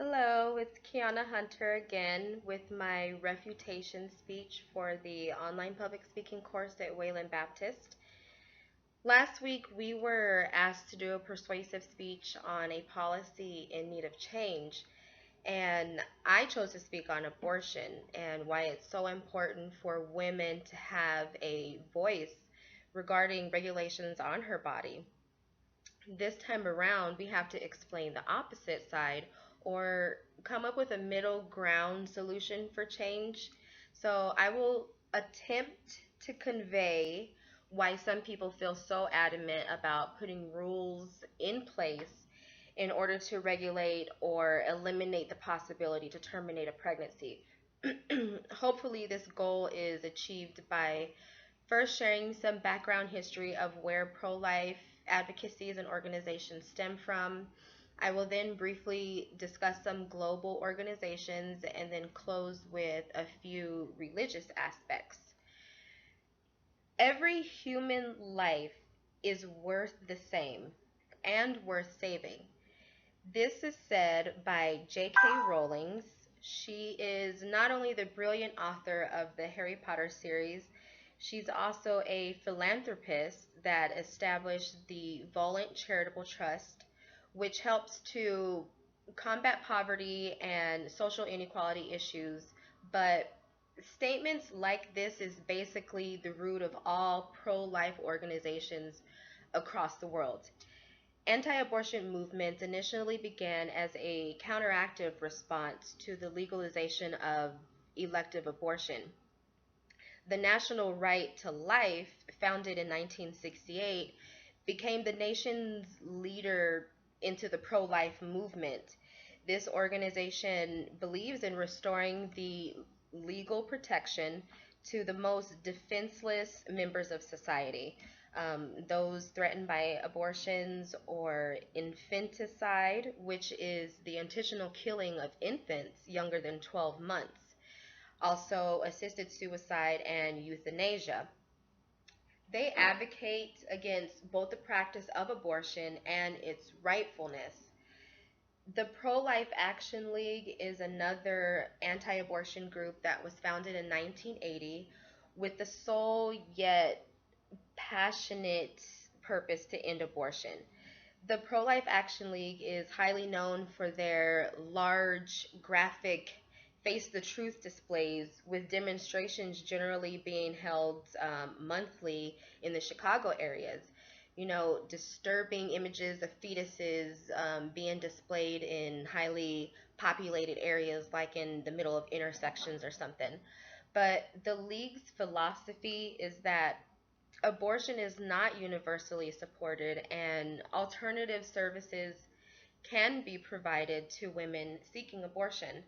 Hello, it's Kiana Hunter again with my Refutation speech for the online public speaking course at Wayland Baptist. Last week, we were asked to do a persuasive speech on a policy in need of change, and I chose to speak on abortion and why it's so important for women to have a voice regarding regulations on her body. This time around, we have to explain the opposite side or come up with a middle ground solution for change. So I will attempt to convey why some people feel so adamant about putting rules in place in order to regulate or eliminate the possibility to terminate a pregnancy. Hopefully, this goal is achieved by first sharing some background history of where pro life advocacies and organizations stem from. I will then briefly discuss some global organizations and then close with a few religious aspects. Every human life is worth the same and worth saving. This is said by J.K. Rowling. She is not only the brilliant author of the Harry Potter series, she's also a philanthropist that established the Volant Charitable Trust, which helps to combat poverty and social inequality issues. But statements like this is basically the root of all pro-life organizations across the world. Anti-abortion movements initially began as a counteractive response to the legalization of elective abortion. The National Right to Life, founded in 1968, became the nation's leader into the pro-life movement. This organization believes in restoring the legal protection to the most defenseless members of society, those threatened by abortions or infanticide, which is the intentional killing of infants younger than 12 months, also assisted suicide and euthanasia. They advocate against both the practice of abortion and its rightfulness. The Pro Life Action League is another anti abortion group that was founded in 1980 with the sole yet passionate purpose to end abortion. The Pro Life Action League is highly known for their large, graphic Face the Truth displays, with demonstrations generally being held monthly in the Chicago areas. You know, disturbing images of fetuses being displayed in highly populated areas, like in the middle of intersections or something. But the league's philosophy is that abortion is not universally supported, and alternative services can be provided to women seeking abortion.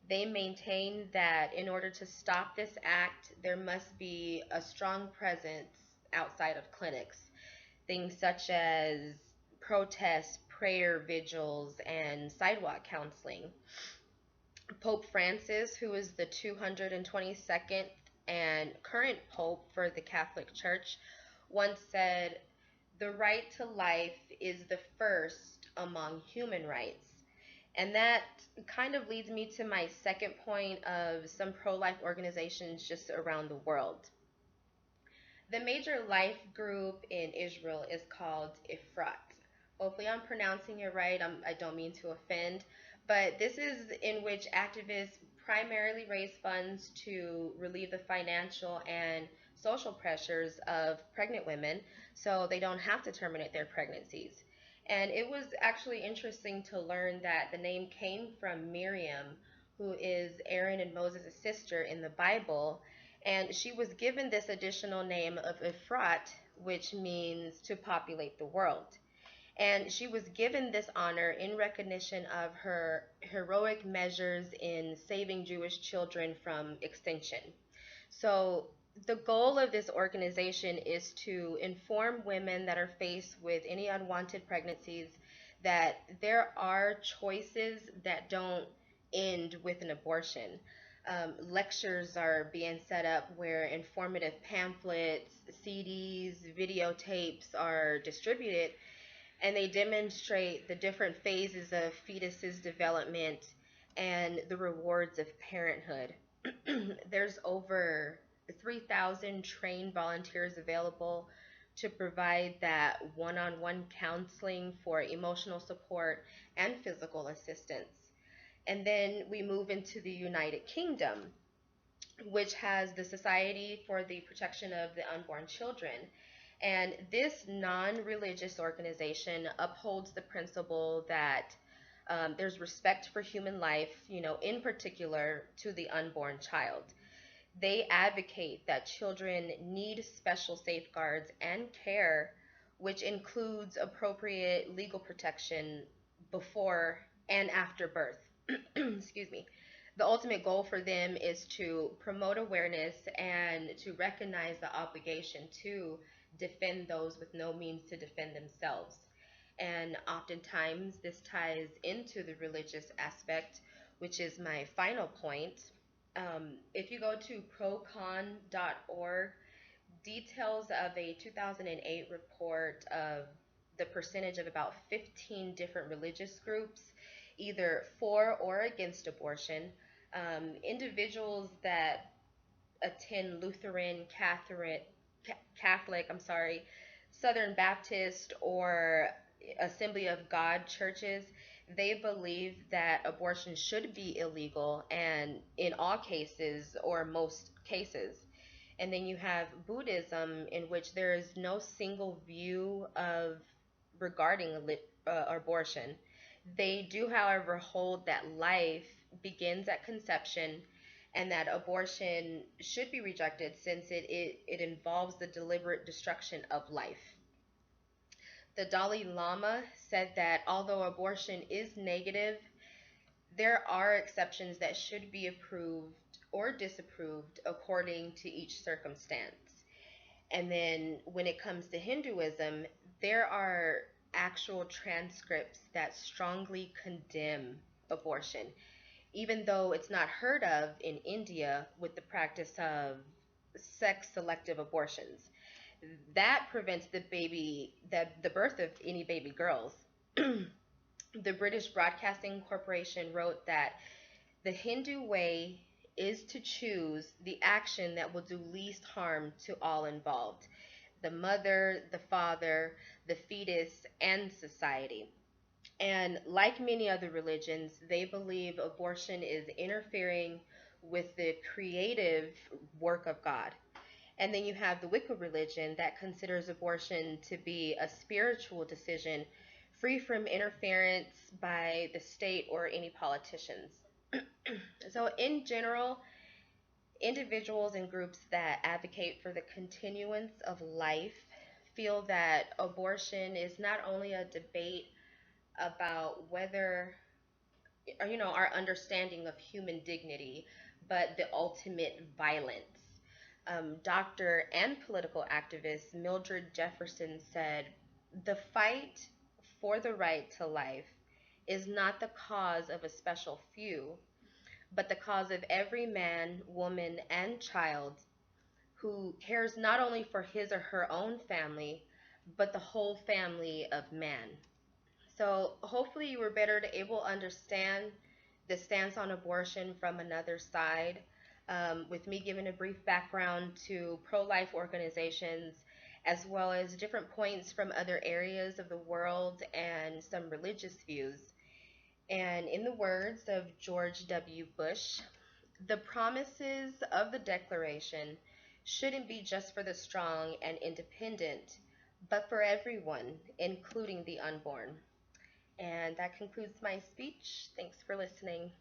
They maintain that in order to stop this act, there must be a strong presence outside of clinics. Things such as protests, prayer vigils, and sidewalk counseling. Pope Francis, who is the 222nd and current Pope for the Catholic Church, once said, "The right to life is the first among human rights." And that kind of leads me to my second point of some pro life organizations just around the world. The major life group in Israel is called Ifrat. Hopefully, I'm pronouncing it right. I don't mean to offend, but this is in which activists primarily raise funds to relieve the financial and social pressures of pregnant women so they don't have to terminate their pregnancies. And it was actually interesting to learn that the name came from Miriam, who is Aaron and Moses' sister in the Bible, and she was given this additional name of Ifrat, which means to populate the world. And she was given this honor in recognition of her heroic measures in saving Jewish children from extinction. So, the goal of this organization is to inform women that are faced with any unwanted pregnancies that there are choices that don't end with an abortion. Lectures are being set up where informative pamphlets, CDs, videotapes are distributed, And they demonstrate the different phases of fetuses development and the rewards of parenthood. There's over 3,000 trained volunteers available to provide that one-on-one counseling for emotional support and physical assistance. And then we move into the United Kingdom, which has the Society for the Protection of the Unborn Children. And this non religious organization upholds the principle that there's respect for human life, in particular to the unborn child. They advocate that children need special safeguards and care, which includes appropriate legal protection before and after birth. Excuse me. The ultimate goal for them is to promote awareness and to recognize the obligation to defend those with no means to defend themselves. And oftentimes, this ties into the religious aspect, which is my final point. If you go to procon.org, details of a 2008 report of the percentage of about 15 different religious groups, either for or against abortion. Individuals that attend Lutheran, Catholic, Southern Baptist, or Assembly of God churches, they believe that abortion should be illegal, and in all cases, or most cases. And then you have Buddhism, in which there is no single view of regarding abortion. They do, however, hold that life begins at conception and that abortion should be rejected since it involves the deliberate destruction of life. The Dalai Lama said that although abortion is negative, there are exceptions that should be approved or disapproved according to each circumstance. And then when it comes to Hinduism, there are actual transcripts that strongly condemn abortion, even though it's not heard of in India with the practice of sex selective abortions. That prevents the birth of any baby girls. The British Broadcasting Corporation wrote that the Hindu way is to choose the action that will do least harm to all involved: the mother, the father, the fetus, and society. And like many other religions, they believe abortion is interfering with the creative work of God. And then you have the Wicca religion that considers abortion to be a spiritual decision free from interference by the state or any politicians. So, in general, individuals and groups that advocate for the continuance of life feel that abortion is not only a debate about whether, our understanding of human dignity, but the ultimate violence. Doctor and political activist Mildred Jefferson said, "The fight for the right to life is not the cause of a special few, but the cause of every man, woman, and child who cares not only for his or her own family, but the whole family of man." So hopefully you were better to able to understand the stance on abortion from another side, with me giving a brief background to pro-life organizations as well as different points from other areas of the world and some religious views. And in the words of George W. Bush, the promises of the Declaration shouldn't be just for the strong and independent, but for everyone, including the unborn. And that concludes my speech. Thanks for listening.